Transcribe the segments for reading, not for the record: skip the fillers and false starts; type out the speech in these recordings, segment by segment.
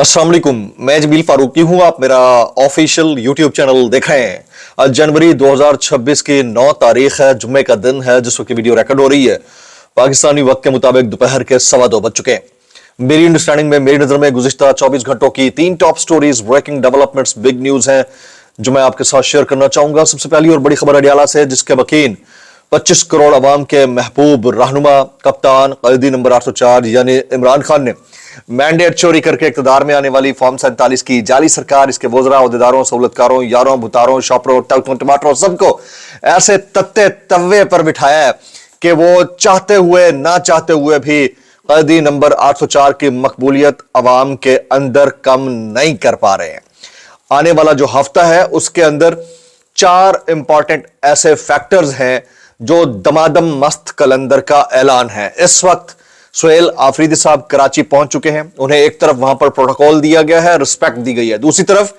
अस्सलाम वालेकुम, मैं जमील फारूकी हूं। आप मेरा ऑफिशियल यूट्यूब चैनल देख रहे हैं। आज जनवरी 2026 की 9 तारीख है, जुम्मे का दिन है जिस वक्त वीडियो रिकॉर्ड हो रही है। पाकिस्तानी वक्त के मुताबिक दोपहर के 2:15 बज चुके हैं। मेरी अंडरस्टैंडिंग में, मेरी नजर में गुज़िश्ता 24 घंटों की 3 top stories, breaking developments, big news हैं जो मैं आपके साथ शेयर करना चाहूंगा। सबसे पहली और बड़ी खबर अडियाला से, जिसके वकील 25 करोड़ अवाम के महबूब रहनुमा, कप्तान, कैदी नंबर 804 यानी इमरान खान ने मैंडेट चोरी करके इक्तदार में आने वाली फॉर्म 47 की जाली सरकार, इसके वज़रा, अहदेदारों, सहूलतकारों, यारों, बुतारों, शॉपरों, टमाटरों, सबको ऐसे तत्ते तवे पर बिठाया है कि वो चाहते हुए ना चाहते हुए भी कैदी नंबर 804 की मकबूलियत अवाम के अंदर कम नहीं कर पा रहे हैं। आने वाला जो हफ्ता है उसके अंदर 4 इंपॉर्टेंट ऐसे फैक्टर्स हैं जो दमादम मस्त कलंदर का ऐलान है। इस वक्त सुहेल आफरीदी साहब कराची पहुंच चुके हैं। उन्हें एक तरफ वहां पर प्रोटोकॉल दिया गया है, रिस्पेक्ट दी गई है, दूसरी तरफ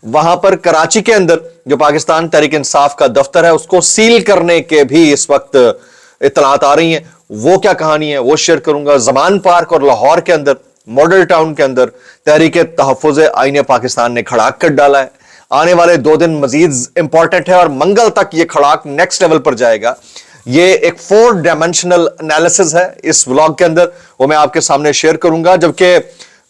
वहां पर कराची के अंदर जो पाकिस्तान तहरीक इंसाफ का दफ्तर है उसको सील करने के भी इस वक्त इतलात आ रही हैं। वो क्या कहानी है वो शेयर करूंगा। जमान पार्क और लाहौर के अंदर, मॉडल टाउन के अंदर तहरीक तहफ़्फ़ुज़ आईन पाकिस्तान ने खड़ाक कर डाला है। आने वाले 2 दिन मजीद इंपॉर्टेंट है और मंगल तक ये खड़ाक नेक्स्ट लेवल पर जाएगा। ये एक 4 डायमेंशनल एनालिसिस है इस व्लॉग के अंदर, वो मैं आपके सामने शेयर करूंगा। जबकि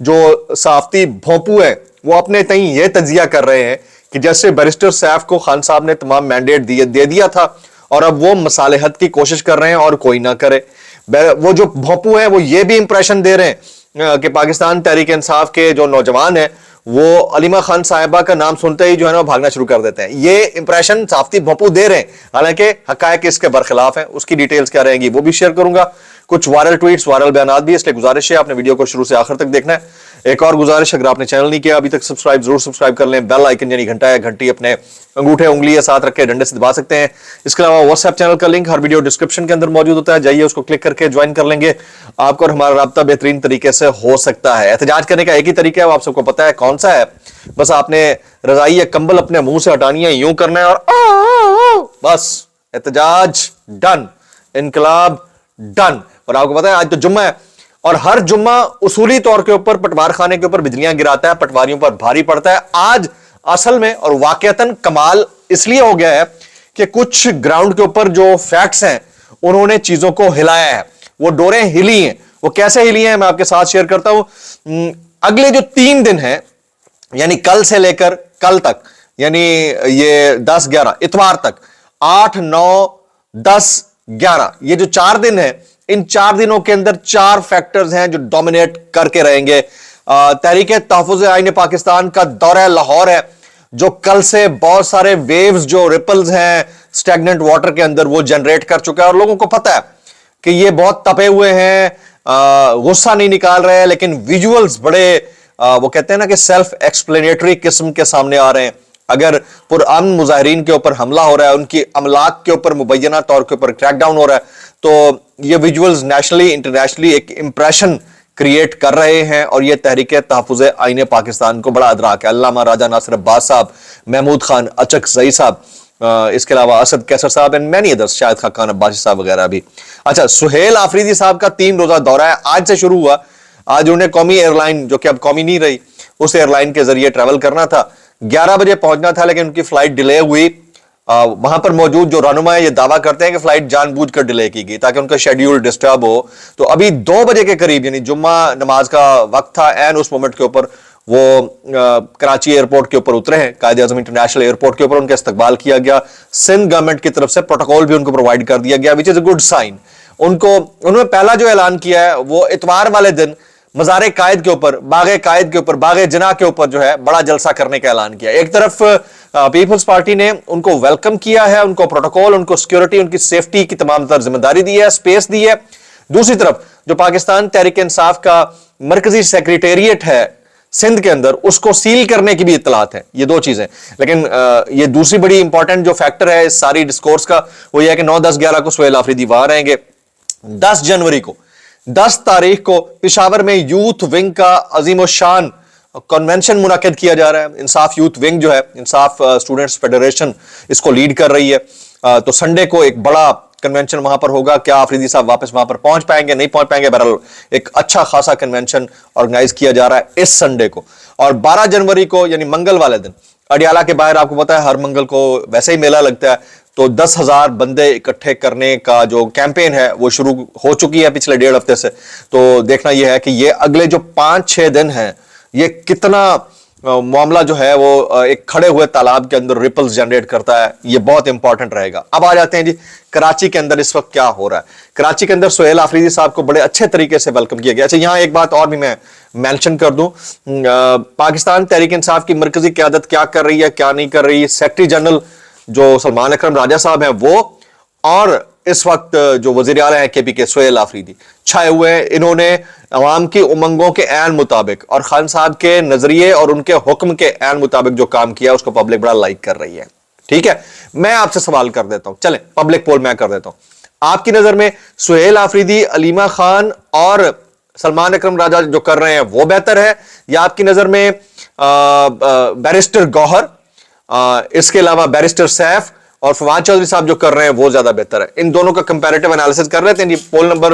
जो सहाफती भोंपू है वो अपने तई ये तजिया कर रहे हैं कि जैसे बैरिस्टर सैफ को खान साहब ने तमाम मैंडेट दे दिया था और अब वो मसालेहत की कोशिश कर रहे हैं और कोई ना करे। वो जो भोंपू है वो ये भी इंप्रेशन दे रहे हैं कि पाकिस्तान तहरीक इंसाफ के जो नौजवान है वो अलीमा खान साहिबा का नाम सुनते ही जो है ना भागना शुरू कर देते हैं। ये इंप्रेशन साफ्ती भोंपू दे रहे हैं, हालांकि हकायक इसके बरखिलाफ है। उसकी डिटेल्स क्या रहेंगी वो भी शेयर करूंगा। कुछ वायरल ट्वीट्स, वायरल बयानात भी, इसलिए गुजारिश है आपने वीडियो को शुरू से आखिर तक देखना है। एक और गुजारिश, अगर आपने चैनल नहीं किया अभी तक सब्सक्राइब जरूर सब्सक्राइब कर लें। बेल आइकन यानी घंटा है, घंटी अपने अंगूठे उंगली के साथ रख के डंडे से दबा सकते हैं। इसके अलावा व्हाट्सएप चैनल का लिंक हर वीडियो डिस्क्रिप्शन के अंदर मौजूद होता है, जाइए उसको क्लिक करके ज्वाइन कर लेंगे। आपको और हमारा राब्ता बेहतरीन तरीके से हो सकता है। एहतजाज करने का एक ही तरीका है, वो आप सबको पता है कौन सा है। बस आपने रजाई या कंबल अपने मुंह से हटानी है, यूं करना है और बस एहतजाज डन, इनकलाब डन। और आपको पता है आज तो जुम्मा है और हर जुम्मा उसूली तौर के ऊपर पटवार खाने के ऊपर बिजलियां गिराता है, पटवारियों पर भारी पड़ता है। आज असल में और वाकयातन कमाल इसलिए हो गया है कि कुछ ग्राउंड के ऊपर जो फैक्ट्स हैं उन्होंने चीजों को हिलाया है। वो डोरें हिली हैं। वो कैसे हिली हैं मैं आपके साथ शेयर करता हूं। अगले जो 3 दिन है यानी कल से लेकर कल तक, यानी ये 10-11 इतवार तक, 8, 9, 10, 11 ये जो 4 दिन है, इन 4 दिनों के अंदर 4 फैक्टर्स हैं जो डोमिनेट करके रहेंगे। तहरीक तहफ़्फ़ुज़ आईन पाकिस्तान का दौरा लाहौर है जो कल से बहुत सारे वेव्स, जो रिपल्स हैं स्टैग्नेंट वाटर के अंदर, वो जनरेट कर चुका है। और लोगों को पता है कि ये बहुत तपे हुए हैं, गुस्सा नहीं निकाल रहे हैं, लेकिन विजुअल्स बड़े वो कहते हैं ना कि सेल्फ एक्सप्लेनेटरी किस्म के सामने आ रहे हैं। अगर पुरअमन मुजाहिरीन के ऊपर हमला हो रहा है, उनकी अमलाक के ऊपर मुबैना तौर के ऊपर क्रैकडाउन हो रहा है, तो ये विजुअल्स नेशनली इंटरनेशनली एक इंप्रेशन क्रिएट कर रहे हैं। और ये तहरीक तहफ़्फ़ुज़ आईन पाकिस्तान को बड़ा अदराक है। अल्लामा राजा नासिर अब्बास साहब, महमूद खान अचकज़ई साहब, इसके अलावा असद कैसर साहब एंड मैनी अदर्स, शायद खान अब्बासी साहब वगैरह भी। अच्छा, सुहेल आफरीदी साहब का 3 रोजा दौरा है, आज से शुरू हुआ। आज उन्हें कौमी एयरलाइन, जो कि अब कौमी नहीं रही, उस एयरलाइन के जरिए ट्रैवल करना था। 11 बजे पहुंचना था, लेकिन उनकी फ्लाइट डिले हुई। वहां पर मौजूद जो रहनुमा है ये दावा करते हैं कि फ्लाइट जानबूझकर डिले की गई ताकि उनका शेड्यूल डिस्टर्ब हो। तो अभी 2 बजे के करीब, यानी जुम्मा नमाज का वक्त था, एंड उस मोमेंट के ऊपर वो कराची एयरपोर्ट के ऊपर उतरे हैं। कायद आजम इंटरनेशनल एयरपोर्ट के ऊपर उनका इस्तकबाल किया गया। सिंध गवर्नमेंट की तरफ से प्रोटोकॉल भी उनको प्रोवाइड कर दिया गया, which is a good sign. उन्होंने पहला जो ऐलान किया है वो इतवार वाले दिन मज़ार कायद के ऊपर, बागे कायद के ऊपर, बागे जना के ऊपर जो है बड़ा जलसा करने का ऐलान किया। एक तरफ पीपल्स पार्टी ने उनको वेलकम किया है, उनको प्रोटोकॉल, उनको सिक्योरिटी, उनकी सेफ्टी की तमाम तर जिम्मेदारी दी है, स्पेस दी है। दूसरी तरफ जो पाकिस्तान तहरीक इंसाफ का मरकजी सेक्रेटेरिएट है सिंध के अंदर, उसको सील करने की भी इत्तलात है। ये 2 चीजें। लेकिन ये दूसरी बड़ी इंपॉर्टेंट जो फैक्टर है इस सारी डिस्कोर्स का, वो ये है कि 9, 10, 11 को सुहेल आफरीदी वहां रहेंगे। 10 जनवरी को, 10 तारीख को पेशावर में यूथ विंग का अजीम शान कन्वेंशन मुनाकिद किया जा रहा है। इंसाफ यूथ विंग जो है, इंसाफ स्टूडेंट्स फेडरेशन इसको लीड कर रही है। तो संडे को एक बड़ा कन्वेंशन वहां पर होगा, क्या आफरीदी साहब वापस वहां पर पहुंच पाएंगे, नहीं पहुंच पाएंगे। बहरहाल एक अच्छा खासा कन्वेंशन ऑर्गेनाइज किया जा रहा है इस संडे को। और 12 जनवरी को यानी मंगल वाले दिन अडियाला के बाहर, आपको पता है हर मंगल को वैसे ही मेला लगता है, तो 10,000 बंदे इकट्ठे करने का जो कैंपेन है वो शुरू हो चुकी है पिछले 1.5 हफ्ते से। तो देखना यह है कि ये अगले जो 5-6 दिन हैं ये कितना मामला जो है वो एक खड़े हुए तालाब के अंदर रिपल्स जनरेट करता है, ये बहुत इंपॉर्टेंट रहेगा। अब आ जाते हैं जी कराची के अंदर इस वक्त क्या हो रहा है। कराची के अंदर सुहेल आफरीदी साहब को बड़े अच्छे तरीके से वेलकम किया गया। अच्छा, यहां एक बात और भी मैं मेंशन कर दूं, पाकिस्तान तहरीक इंसाफ की मरकजी क़यादत क्या कर रही है, क्या नहीं कर रही है। सेक्रेटरी जनरल जो सलमान अकरम राजा साहब हैं वो, और इस वक्त जो वजीर आला है केपी के सुहेल आफरीदी छाए हुए हैं। इन्होंने अवाम की उमंगों के ऐन मुताबिक और खान साहब के नजरिए और उनके हुक्म के ऐन मुताबिक जो काम किया उसको पब्लिक बड़ा लाइक कर रही है। ठीक है, मैं आपसे सवाल कर देता हूं, चलें पब्लिक पोल मैं कर देता हूं। आपकी नजर में सुहेल आफरीदी, अलीमा खान और सलमान अकरम राजा जो कर रहे हैं वो बेहतर है, या आपकी नजर में बैरिस्टर गौहर, इसके अलावा बैरिस्टर सैफ और फवाद चौधरी साहब जो कर रहे हैं वो ज्यादा बेहतर है? इन दोनों का कंपैरेटिव एनालिसिस कर रहे थे। पोल नंबर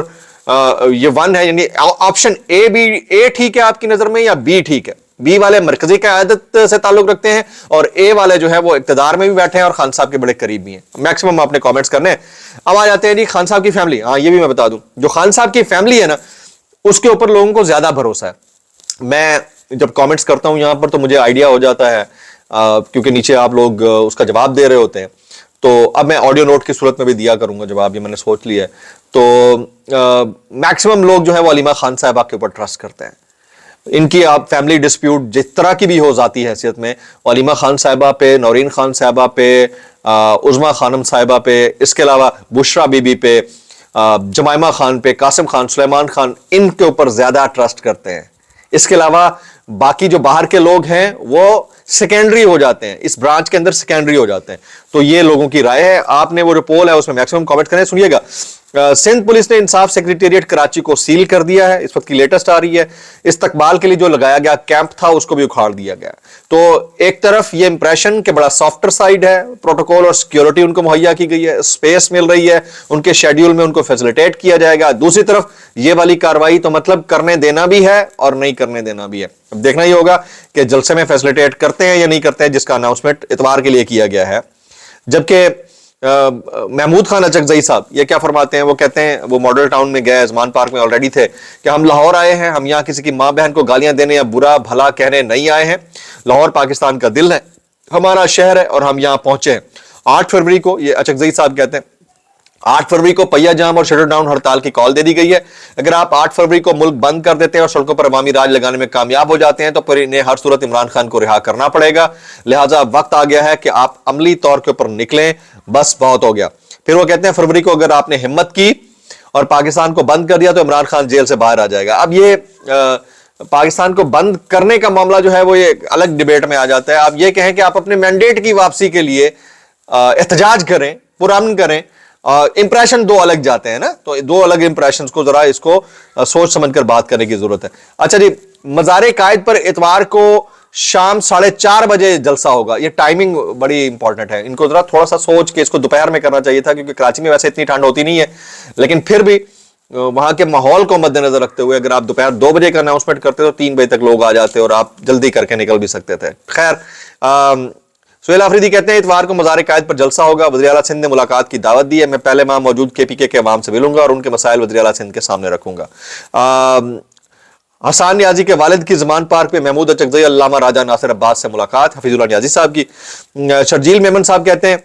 ये 1 है, यानी ऑप्शन ए ठीक है आपकी नजर में, या बी ठीक है? बी वाले मरकजी क़यादत से ताल्लुक रखते हैं और ए वाले जो है वो इक़्तिदार में भी बैठे हैं और खान साहब के बड़े करीब भी हैं। मैक्सिमम आपने कमेंट्स करने हैं। अब आ जाते हैं जी खान साहब की फैमिली। हाँ, ये भी मैं बता दूं, जो खान साहब की फैमिली है ना उसके ऊपर लोगों को ज्यादा भरोसा है। मैं जब कमेंट्स करता हूं यहां पर तो मुझे आइडिया हो जाता है, क्योंकि नीचे आप लोग उसका जवाब दे रहे होते हैं, तो अब मैं ऑडियो नोट की सूरत में भी दिया करूंगा जवाब, ये मैंने सोच लिया है। तो मैक्सिमम लोग जो है वो अलीमा खान साहबा के ऊपर ट्रस्ट करते हैं। इनकी आप फैमिली डिस्प्यूट जिस तरह की भी हो जाती है हैसियत में, अलीमा खान साहबा पे, नौरीन खान साहबा पे, उज़मा खानम साहबा पे, इसके अलावा बुशरा बीबी पे, जमाइमा खान पे, कासिम खान, सुलेमान खान, इनके ऊपर ज्यादा ट्रस्ट करते हैं। इसके अलावा बाकी जो बाहर के लोग हैं वो सेकेंडरी हो जाते हैं, इस ब्रांच के अंदर सेकेंडरी हो जाते हैं। तो ये लोगों की राय है। आपने वो जो पोल है उसमें मैक्सिमम कमेंट करें। सुनिएगा, सिंध पुलिस ने इंसाफ सेक्रेटेरिएट कराची को सील कर दिया है, इस वक्त की लेटेस्ट आ रही है। इस्तकबाल के लिए जो लगाया गया कैंप था उसको भी उखाड़ दिया गया। तो एक तरफ ये इंप्रेशन के बड़ा सॉफ्टर साइड है, प्रोटोकॉल और सिक्योरिटी उनको मुहैया की गई है, स्पेस मिल रही है, उनके शेड्यूल में उनको फैसिलिटेट किया जाएगा। दूसरी तरफ ये वाली कार्रवाई तो मतलब करने देना भी है और नहीं करने देना भी है। अब देखना ही होगा कि जलसे में फैसिलिटेट करते हैं या नहीं करते हैं, जिसका अनाउंसमेंट इतवार के लिए किया गया है। जबकि महमूद खान अचकजई साहब ये क्या फरमाते हैं, वो कहते हैं, वो मॉडल टाउन में गए, अजमान पार्क में ऑलरेडी थे, कि हम लाहौर आए हैं, हम यहाँ किसी की माँ बहन को गालियां देने या बुरा भला कहने नहीं आए हैं। लाहौर पाकिस्तान का दिल है, हमारा शहर है और हम यहाँ पहुंचे हैं। 8 फरवरी को, ये अचकजई साहब कहते हैं, 8 फरवरी को पहिया जाम और शटर डाउन हड़ताल की कॉल दे दी गई है। अगर आप 8 फरवरी को मुल्क बंद कर देते हैं और सड़कों पर अवामी राज लगाने में कामयाब हो जाते हैं तो फिर इन्हें हर सूरत इमरान खान को रिहा करना पड़ेगा। लिहाजा वक्त आ गया है कि आप अमली तौर के ऊपर निकलें, बस बहुत हो गया। फिर वो कहते हैं फरवरी को अगर आपने हिम्मत की और पाकिस्तान को बंद कर दिया तो इमरान खान जेल से बाहर आ जाएगा। अब ये पाकिस्तान को बंद करने का मामला जो है वो ये अलग डिबेट में आ जाता है। आप ये कहें कि आप अपने मैंडेट की वापसी के लिए एहतजाज करें, पुरअमन करें, इंप्रेशन दो अलग जाते हैं ना, तो दो अलग इंप्रेशंस को जरा इसको सोच समझकर बात करने की जरूरत है। अच्छा जी, मज़ार कायद पर इतवार को शाम 4:30 बजे जलसा होगा। ये टाइमिंग बड़ी इंपॉर्टेंट है, इनको जरा थोड़ा सा सोच के इसको दोपहर में करना चाहिए था, क्योंकि कराची में वैसे इतनी ठंड होती नहीं है, लेकिन फिर भी वहां के माहौल को मद्देनजर रखते हुए अगर आप दोपहर 2 बजे का अनाउंसमेंट करते तो 3 बजे तक लोग आ जाते और आप जल्दी करके निकल भी सकते थे। खैर, सुहेल आफरीदी कहते हैं इतवार को मज़ार कायद पर जलसा होगा। वज़ीर आला सिंध ने मुलाकात की दावत दी है। मैं पहले माह मौजूद KPK के अवाम से मिलूंगा और उनके मसाइल वज़ीर आला सिंध के सामने रखूंगा। हसन नियाजी के वालिद की ज़मान पार्क पे महमूद अचकजई, अल्लामा राजा नासिर अब्बास से मुलाकात। हफीजुल्लाह नियाजी साहब की। शर्जील मेमन साहब कहते हैं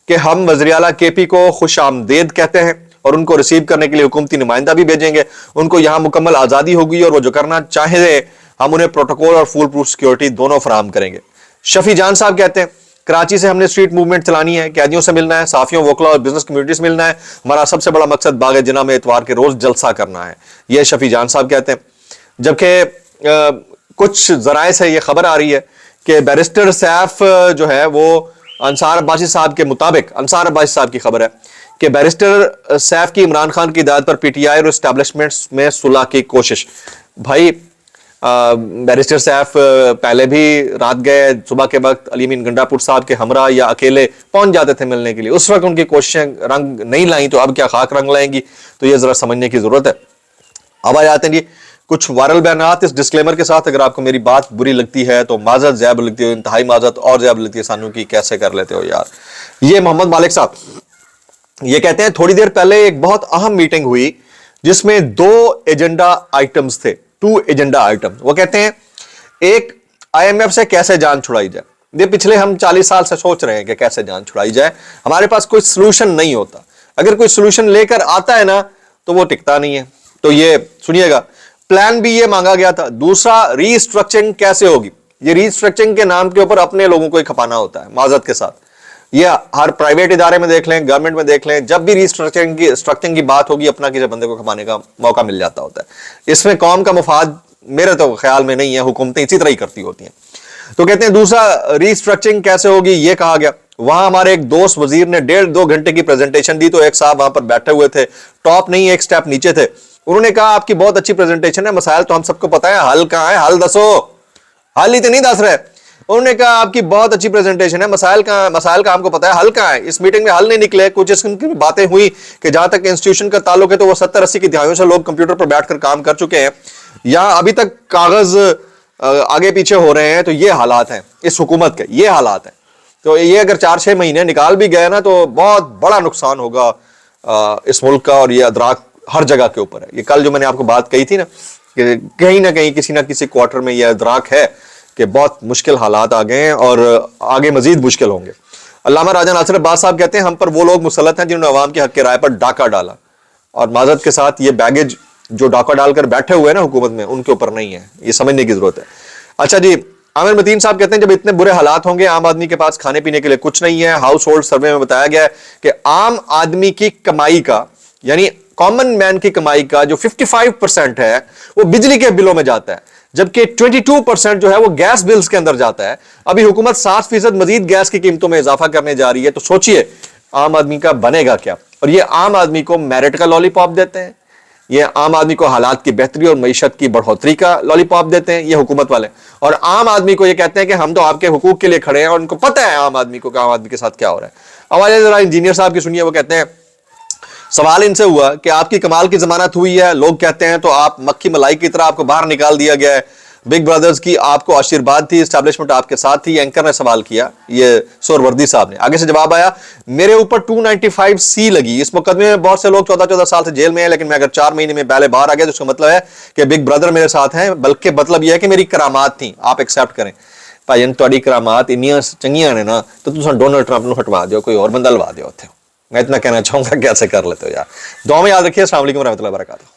कि हम वज़ीर आला KP को खुश आमदेद कहते हैं और उनको रिसीव करने के लिए हुकूमती नुमाइंदा भी भेजेंगे। उनको यहाँ मुकम्मल आज़ादी होगी और वो जो करना चाहे हम उन्हें प्रोटोकॉल और फुल प्रूफ सिक्योरिटी दोनों फराहम करेंगे। शफी जान साहब कहते हैं कराची से हमने स्ट्रीट मूवमेंट चलानी है, कैदियों से मिलना है, साफियों, वकला और बिजनेस कम्युनिटी से मिलना है। हमारा सबसे बड़ा मकसद बाग जिना में इतवार के रोज जलसा करना है, यह शफी जान साहब कहते हैं। जबकि कुछ जराए से यह खबर आ रही है कि बैरिस्टर सैफ जो है वो अंसार अब्बासी साहब के मुताबिक, अंसार अब्बासी साहब की खबर है कि बैरिस्टर सैफ की इमरान खान की हिदायत पर PTI और एस्टैब्लिशमेंट्स में सुलह की कोशिश। भाई बैरिस्टर सैफ पहले भी रात गए, सुबह के वक्त अली अमीन गंडापुर साहब के हमरा या अकेले पहुंच जाते थे मिलने के लिए, उस वक्त उनकी कोशिशें रंग नहीं लाई तो अब क्या खाक रंग लाएंगी, तो ये जरा समझने की जरूरत है। अब आ जाते हैं जी कुछ वायरल बयानात इस डिस्क्लेमर के साथ। अगर आपको मेरी बात बुरी लगती है तो माजरत ज़ैब लगती है, इंतहाई माजरत और ज़ैब लगती है, सानू की कैसे कर लेते हो यार। ये मोहम्मद मालिक साहब ये कहते हैं थोड़ी देर पहले एक बहुत अहम मीटिंग हुई जिसमें 2 एजेंडा आइटम्स थे, 2 एजेंडा आइटम्स। वो कहते हैं एक IMF से कैसे जान छुड़ाई जाए। ये पिछले हम 40 साल से सोच रहे हैं कि कैसे जान छुड़ाई जाए, हमारे पास कोई सोल्यूशन नहीं होता। अगर कोई सोल्यूशन लेकर आता है ना तो वो टिकता नहीं है। तो ये सुनिएगा, प्लान भी ये मांगा गया था। दूसरा, रीस्ट्रक्चरिंग कैसे होगी। ये रीस्ट्रक्चरिंग के नाम के ऊपर अपने लोगों को ही खपाना होता है माजरत के साथ। ये हर प्राइवेट इदारे में देख लें, गवर्नमेंट में देख लें, जब भी रीस्ट्रक्चरिंग की बात होगी अपना किसी बंदे को खपाने का मौका मिल जाता होता है। इसमें कौम का मुफाद मेरे तो ख्याल में नहीं है, हुकूमतें इसी तरह ही करती होती हैं। तो कहते हैं दूसरा, रीस्ट्रक्चरिंग कैसे होगी ये कहा गया। वहां हमारे एक दोस्त वजीर ने 1.5-2 घंटे की प्रेजेंटेशन दी, तो एक साहब वहां पर बैठे हुए थे, टॉप नहीं एक स्टेप नीचे थे। उन्होंने कहा आपकी बहुत अच्छी प्रेजेंटेशन है, मसाइल तो हम सबको पता है, हल कहां है, हल दसो, हल ही तो नहीं दस रहे। उन्होंने कहा आपकी बहुत अच्छी प्रेजेंटेशन है, मसाइल का हमको पता है, हल कहां है। इस मीटिंग में हल नहीं निकले। कुछ इसकी बातें हुई कि जहां तक इंस्टीट्यूशन का ताल्लुक है तो वो 70-80 की दिहाइयों से लोग कंप्यूटर पर बैठकर काम कर चुके हैं, यहां अभी तक कागज आगे पीछे हो रहे हैं। तो ये हालात हैं इस हुकूमत के, ये हालात हैं। तो ये अगर 4-6 महीने निकाल भी गए ना तो बहुत बड़ा नुकसान होगा इस मुल्क का, और ये अदराक हर जगह के ऊपर है। ये कल जो मैंने आपको बात कही थी ना कि कहीं ना कहीं किसी ना किसी क्वार्टर में यह अदराक है कि बहुत मुश्किल हालात आ गए हैं और आगे मजीद मुश्किल होंगे। अल्लामा राजा नासिर अब्बास साहब कहते हैं हम पर वो लोग मुसल्लत हैं जिन्होंने अवाम के हक के राय पर डाका डाला, और माजरत के साथ ये बैगेज जो डाका डालकर बैठे हुए हैं ना हुकूमत में, उनके ऊपर नहीं है। ये समझने की जरूरत है। अच्छा जी, आमिर मतीन साहब कहते हैं जब इतने बुरे हालात होंगे, आम आदमी के पास खाने पीने के लिए कुछ नहीं है। हाउस होल्ड सर्वे में बताया गया है कि आम आदमी की कमाई का, यानी कॉमन मैन की कमाई का जो 55% है वो बिजली के बिलों में जाता है, जबकि 22% जो है वो गैस बिल्स के अंदर जाता है। अभी हुकूमत 60% मजीद गैस की कीमतों में इजाफा करने जा रही है। तो सोचिए आम आदमी का बनेगा क्या। और ये आम आदमी को मेरिट का लॉलीपॉप देते हैं, ये आम आदमी को हालात की बेहतरी और मईशत की बढ़ोतरी का लॉलीपॉप देते हैं ये हुकूमत वाले, और आम आदमी को ये कहते हैं कि हम तो आपके हुकूक के लिए खड़े हैं, और उनको पता है आम आदमी को कि आम आदमी के साथ क्या हो रहा है। हमारे जरा इंजीनियर साहब की सुनिए, वो कहते हैं सवाल इनसे हुआ कि आपकी कमाल की जमानत हुई है, लोग कहते हैं तो आप मक्खी मलाई की तरह आपको बाहर निकाल दिया गया है, बिग ब्रदर्स की आपको आशीर्वाद थी, एस्टैब्लिशमेंट आपके साथ थी। एंकर ने सवाल किया, ये सोरवर्दी साहब ने। आगे से जवाब आया, मेरे ऊपर 295C लगी, इस मुकदमे में बहुत से लोग 14-14 साल से जेल में हैं, लेकिन मैं अगर 4 महीने में पहले बाहर आ गया तो उसका मतलब है कि बिग ब्रदर मेरे साथ हैं, बल्कि मतलब यह है कि मेरी करामात थी, आप एक्सेप्ट करें। भाई तुहाडी करामात इन्नियां चंगियां ने ना तो तुम डोनाल्ड ट्रंप नूं हटवा दियो, कोई और बंदा लवा दियो उत्थे। मैं इतना कहना चाहूंगा, कैसे कर लेते हो यार। दुआ में याद रखिए। अस्सलाम वालेकुम रहमतुल्लाहि व बरकातहू।